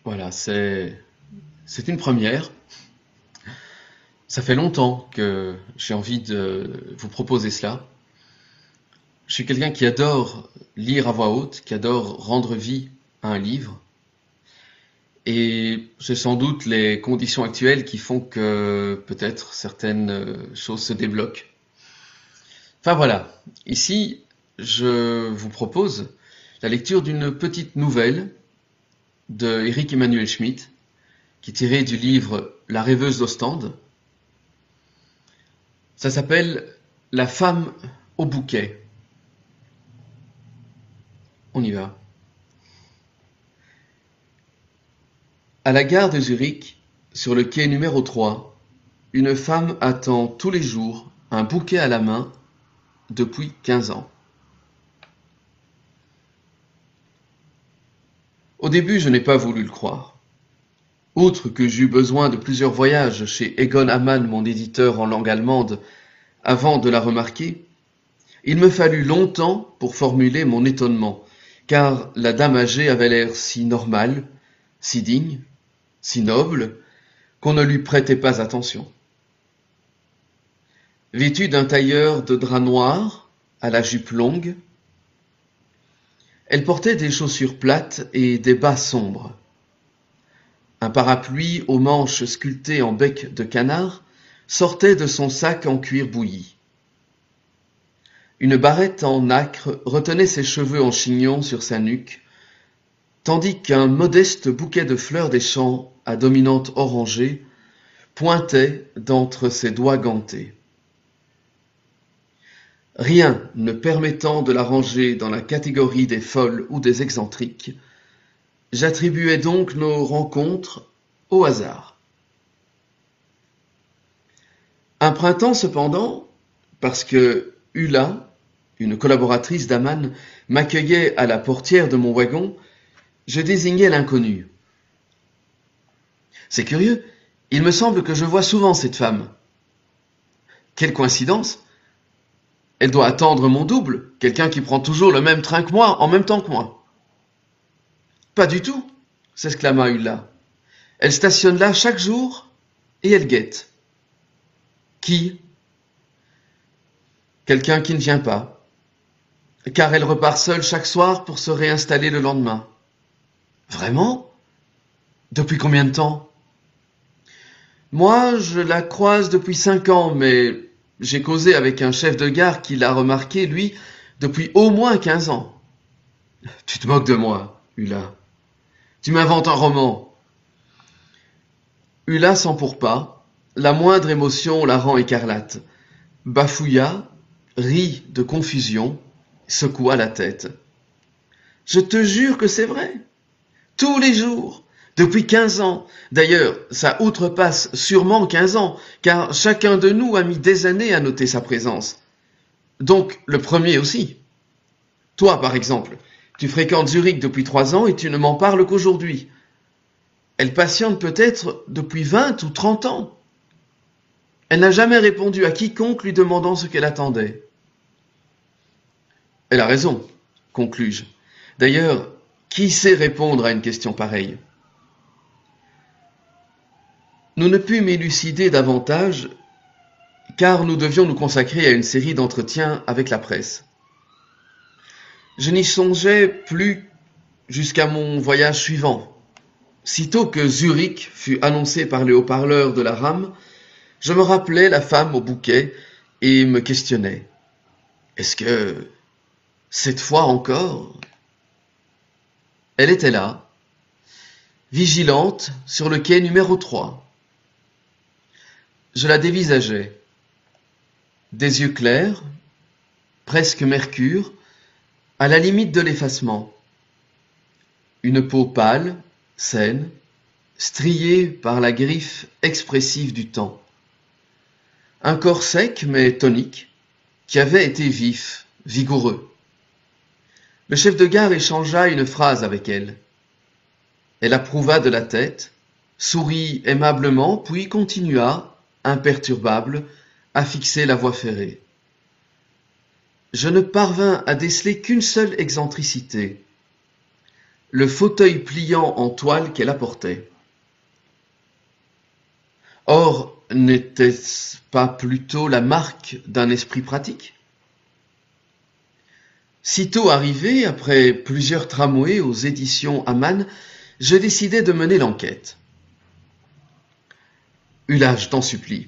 Voilà, c'est une première. Ça fait longtemps que j'ai envie de vous proposer cela. Je suis quelqu'un qui adore lire à voix haute, qui adore rendre vie à un livre. Et c'est sans doute les conditions actuelles qui font que peut-être certaines choses se débloquent. Enfin voilà, ici je vous propose la lecture d'une petite nouvelle de Éric Emmanuel Schmitt, qui est tirée du livre La rêveuse d'Ostende. Ça s'appelle La femme au bouquet. On y va. À la gare de Zurich, sur le quai numéro 3, une femme attend tous les jours un bouquet à la main depuis 15 ans. Au début, je n'ai pas voulu le croire. Outre que j'eus besoin de plusieurs voyages chez Egon Hamann, mon éditeur en langue allemande, avant de la remarquer, il me fallut longtemps pour formuler mon étonnement, car la dame âgée avait l'air si normale, si digne, si noble, qu'on ne lui prêtait pas attention. Vêtue d'un tailleur de drap noir, à la jupe longue, elle portait des chaussures plates et des bas sombres. Un parapluie aux manches sculptées en bec de canard sortait de son sac en cuir bouilli. Une barrette en nacre retenait ses cheveux en chignon sur sa nuque, tandis qu'un modeste bouquet de fleurs des champs à dominante orangée pointait d'entre ses doigts gantés. Rien ne permettant de la ranger dans la catégorie des folles ou des excentriques, j'attribuais donc nos rencontres au hasard. Un printemps cependant, parce que Ulla, une collaboratrice d'Hamann, m'accueillait à la portière de mon wagon, je désignai l'inconnu. C'est curieux, il me semble que je vois souvent cette femme. Quelle coïncidence! Elle doit attendre mon double, quelqu'un qui prend toujours le même train que moi, en même temps que moi. Pas du tout, s'exclama Ulla. Elle stationne là chaque jour et elle guette. Qui? Quelqu'un qui ne vient pas, car elle repart seule chaque soir pour se réinstaller le lendemain. Vraiment? Depuis combien de temps? Moi, je la croise depuis 5 ans, mais j'ai causé avec un chef de gare qui l'a remarqué, lui, depuis au moins 15 ans. Tu te moques de moi, Ulla. Tu m'inventes un roman. Ulla s'empourpa, la moindre émotion la rend écarlate. Bafouilla, rit de confusion, secoua la tête. Je te jure que c'est vrai. Tous les jours, depuis 15 ans. D'ailleurs, ça outrepasse sûrement 15 ans, car chacun de nous a mis des années à noter sa présence. Donc, le premier aussi. Toi, par exemple, tu fréquentes Zurich depuis 3 ans et tu ne m'en parles qu'aujourd'hui. Elle patiente peut-être depuis 20 ou 30 ans. Elle n'a jamais répondu à quiconque lui demandant ce qu'elle attendait. Elle a raison, conclus-je. D'ailleurs, qui sait répondre à une question pareille? Nous ne pûmes élucider davantage, car nous devions nous consacrer à une série d'entretiens avec la presse. Je n'y songeais plus jusqu'à mon voyage suivant. Sitôt que Zurich fut annoncé par les haut-parleurs de la rame, je me rappelais la femme au bouquet et me questionnais. Est-ce que, cette fois encore, elle était là, vigilante sur le quai numéro 3. Je la dévisageais. Des yeux clairs, presque mercure, à la limite de l'effacement. Une peau pâle, saine, striée par la griffe expressive du temps. Un corps sec mais tonique, qui avait été vif, vigoureux. Le chef de gare échangea une phrase avec elle. Elle approuva de la tête, sourit aimablement, puis continua, imperturbable, à fixer la voie ferrée. Je ne parvins à déceler qu'une seule excentricité. le fauteuil pliant en toile qu'elle apportait. Or, n'était-ce pas plutôt la marque d'un esprit pratique? Sitôt arrivé, après plusieurs tramways aux éditions Amann, je décidai de mener l'enquête. Ulla, je t'en supplie.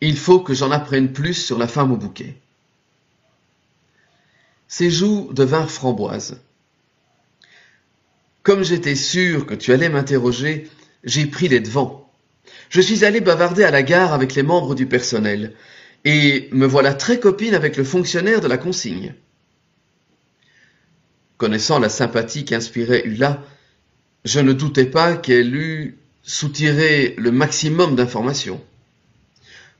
Il faut que j'en apprenne plus sur la femme au bouquet. Ses joues devinrent framboises. Comme j'étais sûr que tu allais m'interroger, j'ai pris les devants. Je suis allé bavarder à la gare avec les membres du personnel, et me voilà très copine avec le fonctionnaire de la consigne. Connaissant la sympathie qu'inspirait Ulla, je ne doutais pas qu'elle eût soutiré le maximum d'informations.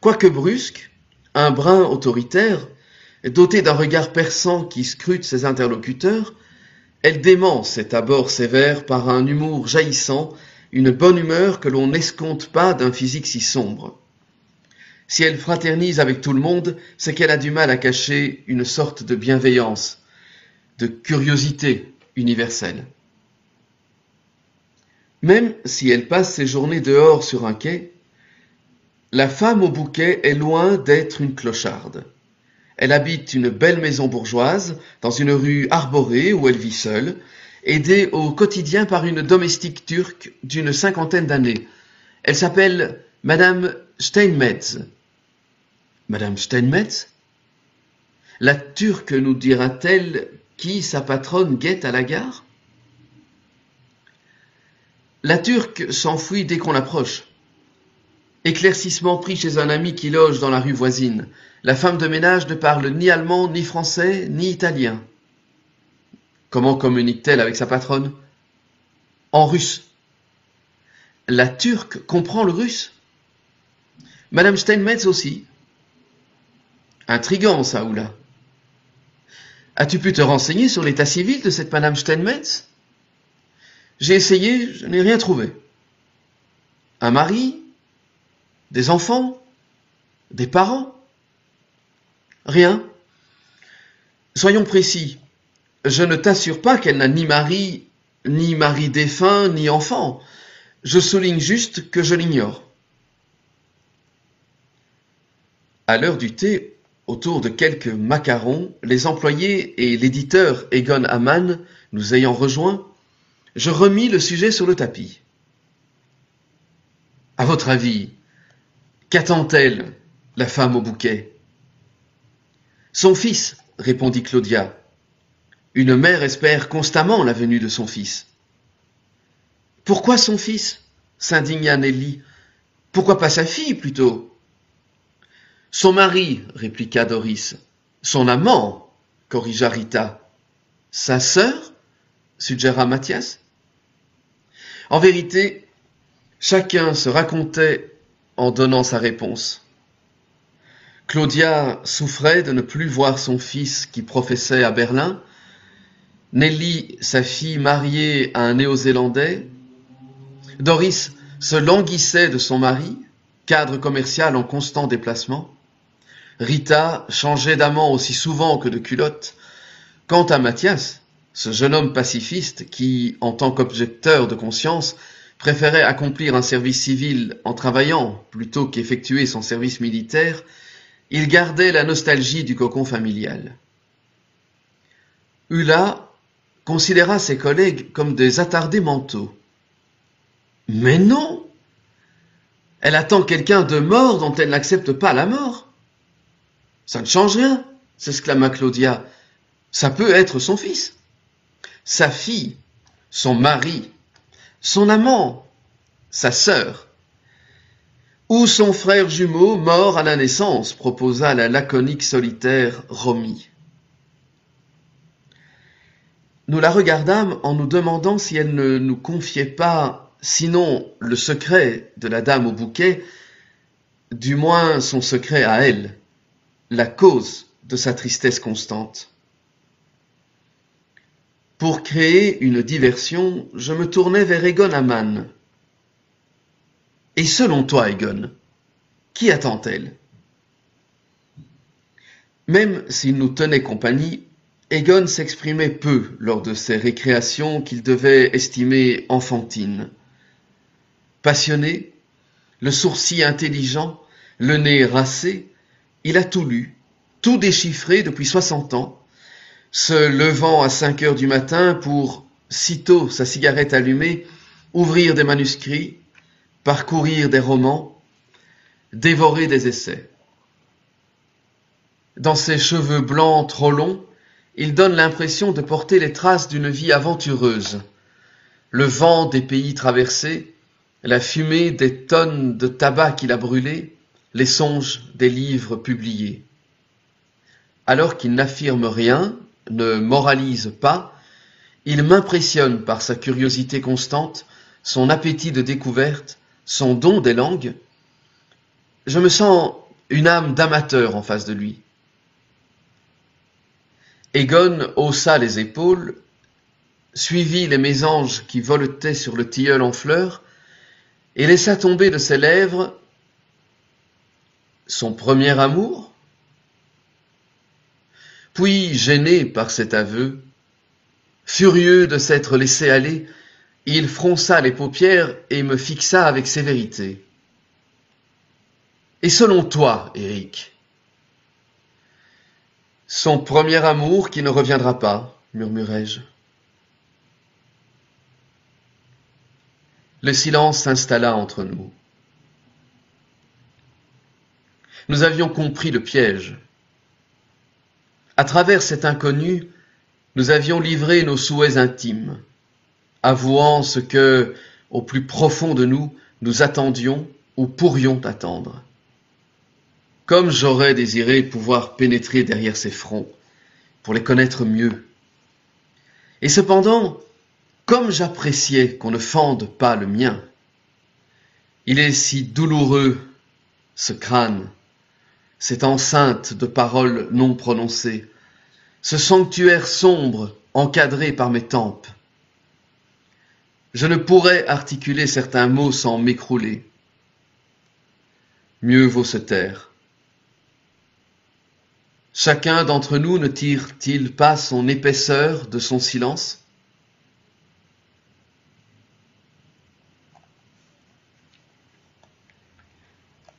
Quoique brusque, un brin autoritaire, dotée d'un regard perçant qui scrute ses interlocuteurs, elle dément cet abord sévère par un humour jaillissant, une bonne humeur que l'on n'escompte pas d'un physique si sombre. Si elle fraternise avec tout le monde, c'est qu'elle a du mal à cacher une sorte de bienveillance, de curiosité universelle. Même si elle passe ses journées dehors sur un quai, la femme au bouquet est loin d'être une clocharde. Elle habite une belle maison bourgeoise, dans une rue arborée où elle vit seule, aidée au quotidien par une domestique turque d'une 50aine d'années. Elle s'appelle Madame Steinmetz. Madame Steinmetz? La Turque nous dira-t-elle qui sa patronne guette à la gare? La Turque s'enfuit dès qu'on l'approche. Éclaircissement pris chez un ami qui loge dans la rue voisine. La femme de ménage ne parle ni allemand, ni français, ni italien. Comment communique-t-elle avec sa patronne? En russe. La Turque comprend le russe. Madame Steinmetz aussi. Intriguant, ça, Oula. As-tu pu te renseigner sur l'état civil de cette Madame Steinmetz? J'ai essayé, je n'ai rien trouvé. Un mari? Des enfants? Des parents? Rien. Soyons précis. Je ne t'assure pas qu'elle n'a ni mari défunt, ni enfant. Je souligne juste que je l'ignore. À l'heure du thé, autour de quelques macarons, les employés et l'éditeur Egon Amann nous ayant rejoints, je remis le sujet sur le tapis. À votre avis, qu'attend-elle, la femme au bouquet? Son fils, répondit Claudia. Une mère espère constamment la venue de son fils. Pourquoi son fils? S'indigna Nelly. Pourquoi pas sa fille, plutôt? Son mari, répliqua Doris. Son amant, corrigea Rita. Sa sœur? Suggéra Mathias. En vérité, chacun se racontait en donnant sa réponse. Claudia souffrait de ne plus voir son fils qui professait à Berlin, Nelly, sa fille mariée à un Néo-Zélandais, Doris se languissait de son mari, cadre commercial en constant déplacement, Rita changeait d'amant aussi souvent que de culotte. Quant à Mathias, ce jeune homme pacifiste qui, en tant qu'objecteur de conscience, préférait accomplir un service civil en travaillant plutôt qu'effectuer son service militaire, il gardait la nostalgie du cocon familial. Ulla considéra ses collègues comme des attardés mentaux. Mais non! Elle attend quelqu'un de mort dont elle n'accepte pas la mort. Ça ne change rien, s'exclama Claudia. Ça peut être son fils, sa fille, son mari, son amant, sa sœur, ou son frère jumeau mort à la naissance, proposa la laconique solitaire Romy. Nous la regardâmes en nous demandant si elle ne nous confiait pas, sinon le secret de la dame au bouquet, du moins son secret à elle, la cause de sa tristesse constante. Pour créer une diversion, je me tournai vers Egon Amann. Et selon toi, Egon, qui attend-elle? Même s'il nous tenait compagnie, Egon s'exprimait peu lors de ces récréations qu'il devait estimer enfantines. Passionné, le sourcil intelligent, le nez racé, il a tout lu, tout déchiffré depuis 60 ans, se levant à 5 heures du matin pour, sitôt sa cigarette allumée, ouvrir des manuscrits, parcourir des romans, dévorer des essais. Dans ses cheveux blancs trop longs, il donne l'impression de porter les traces d'une vie aventureuse. Le vent des pays traversés, la fumée des tonnes de tabac qu'il a brûlées, les songes des livres publiés. Alors qu'il n'affirme rien, ne moralise pas, il m'impressionne par sa curiosité constante, son appétit de découverte, son don des langues. Je me sens une âme d'amateur en face de lui. Egon haussa les épaules, suivit les mésanges qui voletaient sur le tilleul en fleurs, et laissa tomber de ses lèvres son premier amour. Puis, gêné par cet aveu, furieux de s'être laissé aller, il fronça les paupières et me fixa avec sévérité. « Et selon toi, Éric ?» « Son premier amour qui ne reviendra pas, » murmurai-je. Le silence s'installa entre nous. Nous avions compris le piège. À travers cet inconnu, nous avions livré nos souhaits intimes, avouant ce que, au plus profond de nous, nous attendions ou pourrions attendre. Comme j'aurais désiré pouvoir pénétrer derrière ces fronts, pour les connaître mieux. Et cependant, comme j'appréciais qu'on ne fende pas le mien, il est si douloureux, ce crâne, cette enceinte de paroles non prononcées, ce sanctuaire sombre encadré par mes tempes. Je ne pourrais articuler certains mots sans m'écrouler. Mieux vaut se taire. Chacun d'entre nous ne tire-t-il pas son épaisseur de son silence ?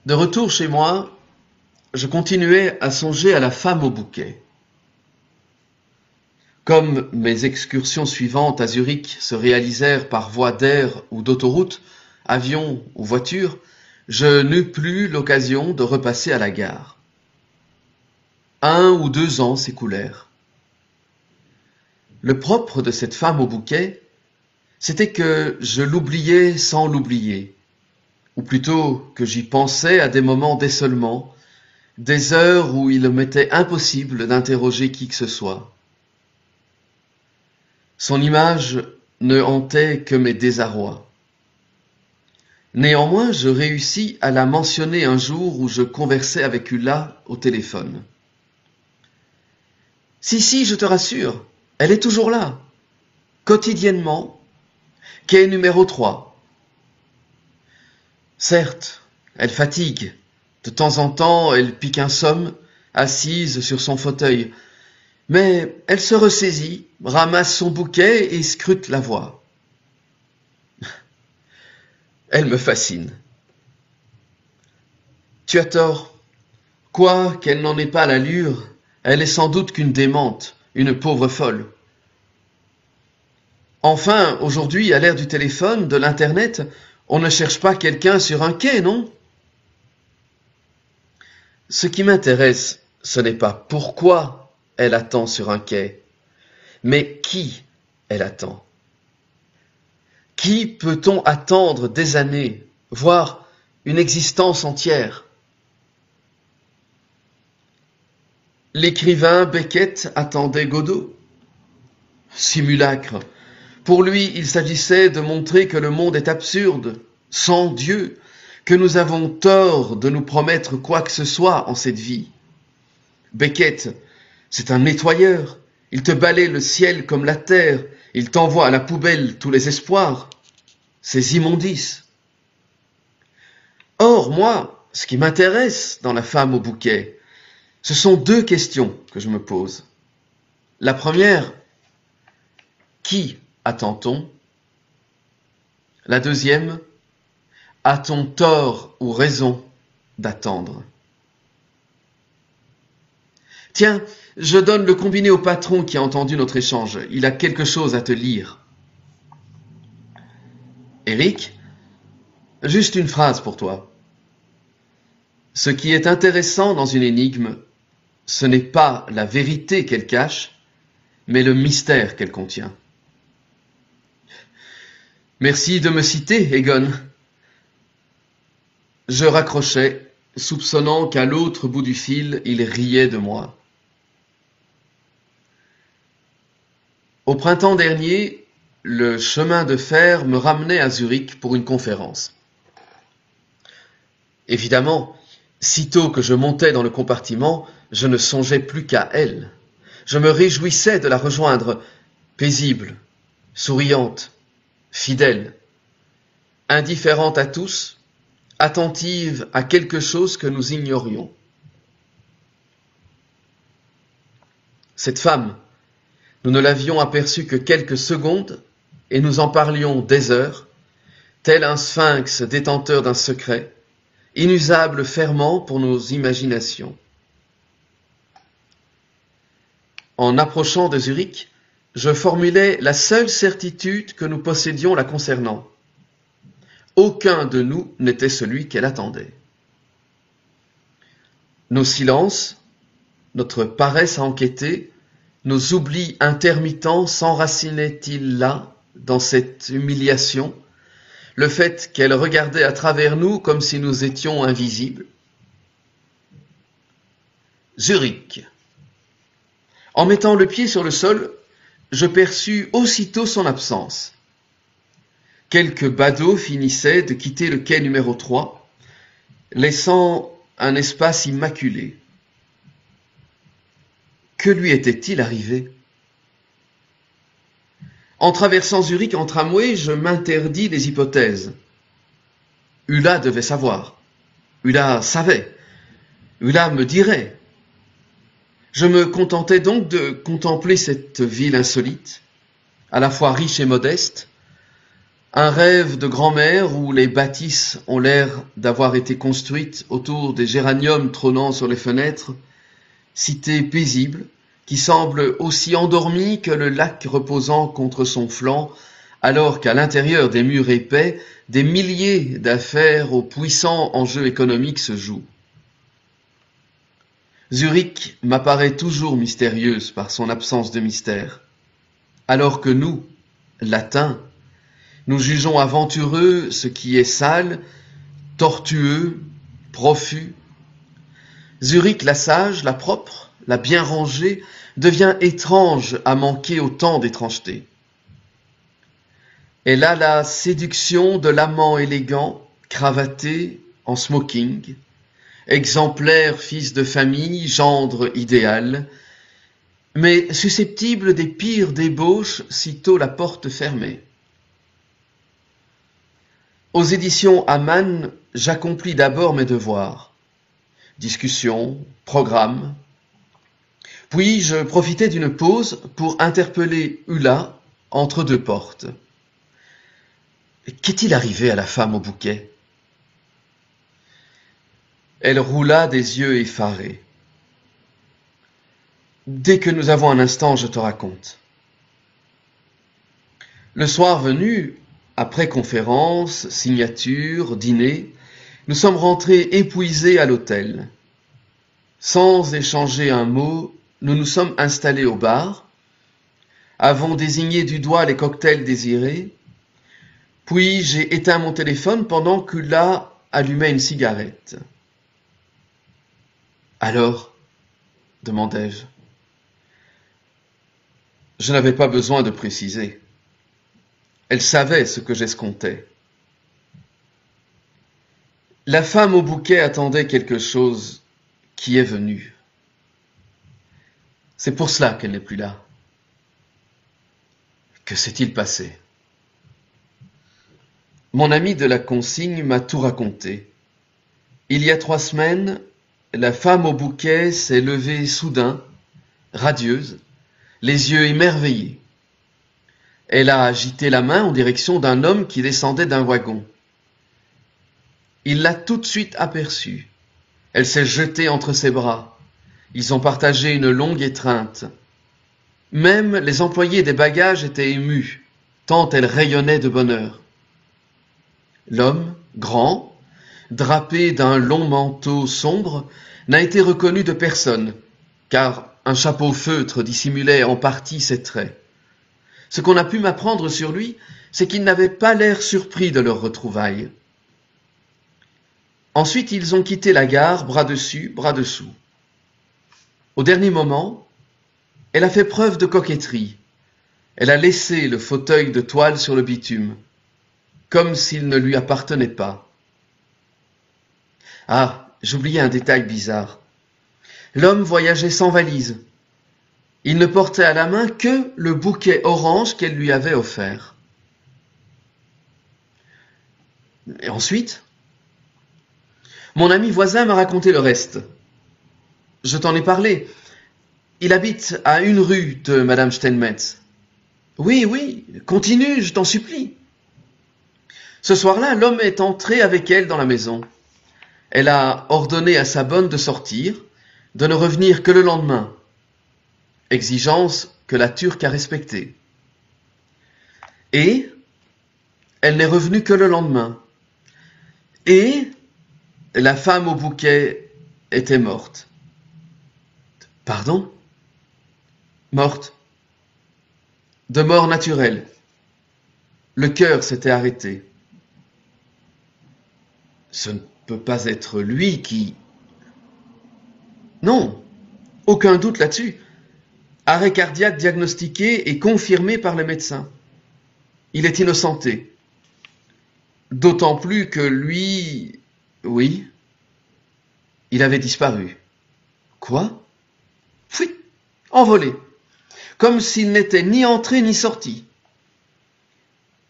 De retour chez moi, je continuais à songer à la femme au bouquet. Comme mes excursions suivantes à Zurich se réalisèrent par voie d'air ou d'autoroute, avion ou voiture, je n'eus plus l'occasion de repasser à la gare. 1 ou 2 ans s'écoulèrent. Le propre de cette femme au bouquet, c'était que je l'oubliais sans l'oublier, ou plutôt que j'y pensais à des moments d'essolement, des heures où il m'était impossible d'interroger qui que ce soit. Son image ne hantait que mes désarrois. Néanmoins, je réussis à la mentionner un jour où je conversais avec Ulla au téléphone. Si, je te rassure, elle est toujours là, quotidiennement, quai numéro 3. Certes, elle fatigue, de temps en temps elle pique un somme, assise sur son fauteuil, mais elle se ressaisit, ramasse son bouquet et scrute la voie. Elle me fascine. Tu as tort, quoi qu'elle n'en ait pas l'allure, elle est sans doute qu'une démente, une pauvre folle. Enfin, aujourd'hui, à l'ère du téléphone, de l'Internet, on ne cherche pas quelqu'un sur un quai, non ? Ce qui m'intéresse, ce n'est pas pourquoi elle attend sur un quai, mais qui elle attend. Qui peut-on attendre des années, voire une existence entière ? L'écrivain Beckett attendait Godot. Simulacre. Pour lui, il s'agissait de montrer que le monde est absurde, sans Dieu, que nous avons tort de nous promettre quoi que ce soit en cette vie. Beckett, c'est un nettoyeur. Il te balaie le ciel comme la terre. Il t'envoie à la poubelle tous les espoirs, ces immondices. Or, moi, ce qui m'intéresse dans la femme au bouquet, ce sont 2 questions que je me pose. La première, qui attend-on? La deuxième, a-t-on tort ou raison d'attendre? Tiens, je donne le combiné au patron qui a entendu notre échange. Il a quelque chose à te lire. Eric, juste une phrase pour toi. Ce qui est intéressant dans une énigme, ce n'est pas la vérité qu'elle cache, mais le mystère qu'elle contient. Merci de me citer, Egon. Je raccrochais, soupçonnant qu'à l'autre bout du fil, il riait de moi. Au printemps dernier, le chemin de fer me ramenait à Zurich pour une conférence. Évidemment, sitôt que je montais dans le compartiment, je ne songeais plus qu'à elle. Je me réjouissais de la rejoindre, paisible, souriante, fidèle, indifférente à tous, attentive à quelque chose que nous ignorions. Cette femme, nous ne l'avions aperçue que quelques secondes et nous en parlions des heures, tel un sphinx détenteur d'un secret, inusable ferment pour nos imaginations. En approchant de Zurich, je formulai la seule certitude que nous possédions la concernant. Aucun de nous n'était celui qu'elle attendait. Nos silences, notre paresse à enquêter, nos oublis intermittents s'enracinaient-ils là, dans cette humiliation, le fait qu'elle regardait à travers nous comme si nous étions invisibles? Zurich. En mettant le pied sur le sol, je perçus aussitôt son absence. Quelques badauds finissaient de quitter le quai numéro 3, laissant un espace immaculé. Que lui était-il arrivé? En traversant Zurich en tramway, je m'interdis les hypothèses. Ulla devait savoir. Ulla savait. Ulla me dirait. Je me contentais donc de contempler cette ville insolite, à la fois riche et modeste, un rêve de grand-mère où les bâtisses ont l'air d'avoir été construites autour des géraniums trônant sur les fenêtres, cité paisible, qui semble aussi endormie que le lac reposant contre son flanc, alors qu'à l'intérieur des murs épais, des milliers d'affaires aux puissants enjeux économiques se jouent. Zurich m'apparaît toujours mystérieuse par son absence de mystère, alors que nous, latins, nous jugeons aventureux ce qui est sale, tortueux, profus. Zurich, la sage, la propre, la bien rangée, devient étrange à manquer autant d'étrangeté. Elle a la séduction de l'amant élégant, cravaté, en smoking, exemplaire fils de famille, gendre idéal, mais susceptible des pires débauches sitôt la porte fermée. Aux éditions Amann, j'accomplis d'abord mes devoirs. Discussion, programme. Puis je profitai d'une pause pour interpeller Ulla entre deux portes. Qu'est-il arrivé à la femme au bouquet? Elle roula des yeux effarés. Dès que nous avons un instant, je te raconte. Le soir venu, après conférence, signature, dîner, nous sommes rentrés épuisés à l'hôtel. Sans échanger un mot, nous nous sommes installés au bar, avons désigné du doigt les cocktails désirés, puis j'ai éteint mon téléphone pendant qu'Ulla allumait une cigarette. Alors, demandai-je. Je n'avais pas besoin de préciser. Elle savait ce que j'escomptais. La femme au bouquet attendait quelque chose qui est venu. C'est pour cela qu'elle n'est plus là. Que s'est-il passé? Mon ami de la consigne m'a tout raconté. Il y a 3 semaines, la femme au bouquet s'est levée soudain, radieuse, les yeux émerveillés. Elle a agité la main en direction d'un homme qui descendait d'un wagon. Il l'a tout de suite aperçu. Elle s'est jetée entre ses bras. Ils ont partagé une longue étreinte. Même les employés des bagages étaient émus, tant elle rayonnait de bonheur. L'homme, grand, drapé d'un long manteau sombre, n'a été reconnu de personne, car un chapeau feutre dissimulait en partie ses traits. Ce qu'on a pu m'apprendre sur lui, c'est qu'il n'avait pas l'air surpris de leur retrouvaille. Ensuite, ils ont quitté la gare, bras dessus, bras dessous. Au dernier moment, elle a fait preuve de coquetterie. Elle a laissé le fauteuil de toile sur le bitume, comme s'il ne lui appartenait pas. Ah, j'oubliais un détail bizarre. L'homme voyageait sans valise. Il ne portait à la main que le bouquet orange qu'elle lui avait offert. Et ensuite, mon ami voisin m'a raconté le reste. Je t'en ai parlé. Il habite à une rue de Madame Steinmetz. Oui, continue, je t'en supplie. Ce soir-là, l'homme est entré avec elle dans la maison. Elle a ordonné à sa bonne de sortir, de ne revenir que le lendemain. Exigence que la Turque a respectée. Et elle n'est revenue que le lendemain. Et la femme au bouquet était morte. Pardon? Morte. De mort naturelle. Le cœur s'était arrêté. Ce ne peut pas être lui qui... Non, aucun doute là-dessus. Arrêt cardiaque diagnostiqué et confirmé par les médecins. Il est innocenté. D'autant plus que lui... Oui, il avait disparu. Quoi? Oui, envolé. Comme s'il n'était ni entré ni sorti.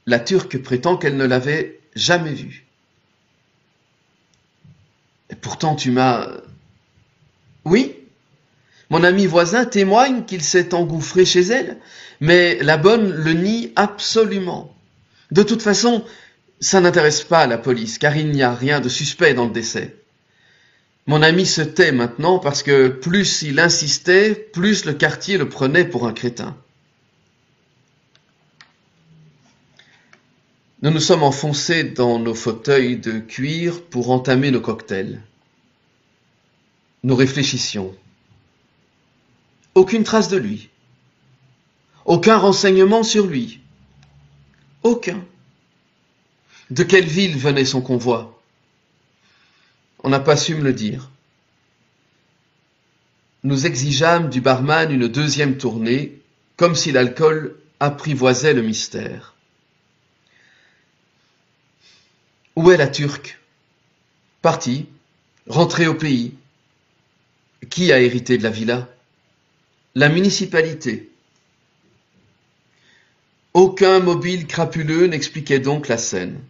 La Turque prétend qu'elle ne l'avait jamais vu. Et pourtant tu m'as... Oui, mon ami voisin témoigne qu'il s'est engouffré chez elle, mais la bonne le nie absolument. De toute façon, ça n'intéresse pas la police, car il n'y a rien de suspect dans le décès. Mon ami se tait maintenant parce que plus il insistait, plus le quartier le prenait pour un crétin. Nous nous sommes enfoncés dans nos fauteuils de cuir pour entamer nos cocktails. Nous réfléchissions. Aucune trace de lui. Aucun renseignement sur lui. Aucun. De quelle ville venait son convoi? On n'a pas su me le dire. Nous exigeâmes du barman une deuxième tournée, comme si l'alcool apprivoisait le mystère. Où est la Turque? Partie, rentrée au pays. Qui a hérité de la villa? La municipalité. Aucun mobile crapuleux n'expliquait donc la scène.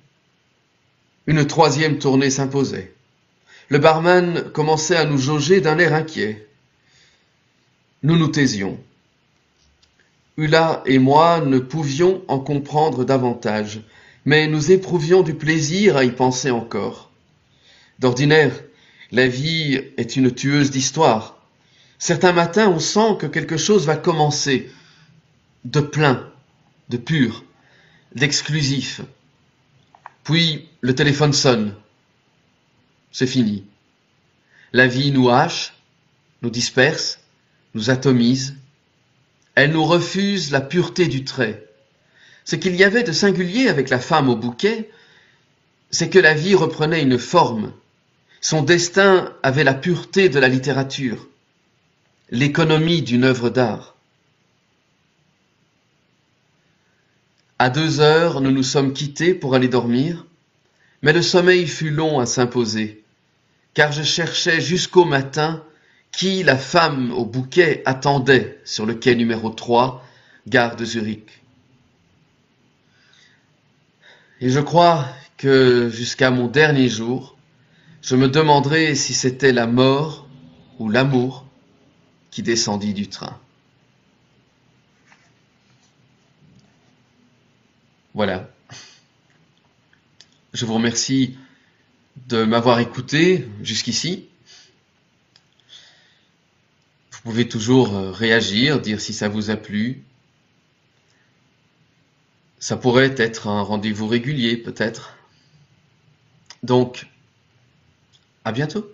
Une troisième tournée s'imposait. Le barman commençait à nous jauger d'un air inquiet. Nous nous taisions. Ulla et moi ne pouvions en comprendre davantage, mais nous éprouvions du plaisir à y penser encore. D'ordinaire, la vie est une tueuse d'histoires. Certains matins, on sent que quelque chose va commencer, de plein, de pur, d'exclusif. Puis le téléphone sonne. C'est fini. La vie nous hache, nous disperse, nous atomise. Elle nous refuse la pureté du trait. Ce qu'il y avait de singulier avec la femme au bouquet, c'est que la vie reprenait une forme. Son destin avait la pureté de la littérature, l'économie d'une œuvre d'art. À 2 heures, nous nous sommes quittés pour aller dormir, mais le sommeil fut long à s'imposer, car je cherchais jusqu'au matin qui la femme au bouquet attendait sur le quai numéro 3, gare de Zurich. Et je crois que jusqu'à mon dernier jour, je me demanderai si c'était la mort ou l'amour qui descendit du train. Voilà. Je vous remercie de m'avoir écouté jusqu'ici. Vous pouvez toujours réagir, dire si ça vous a plu. Ça pourrait être un rendez-vous régulier, peut-être. Donc, à bientôt.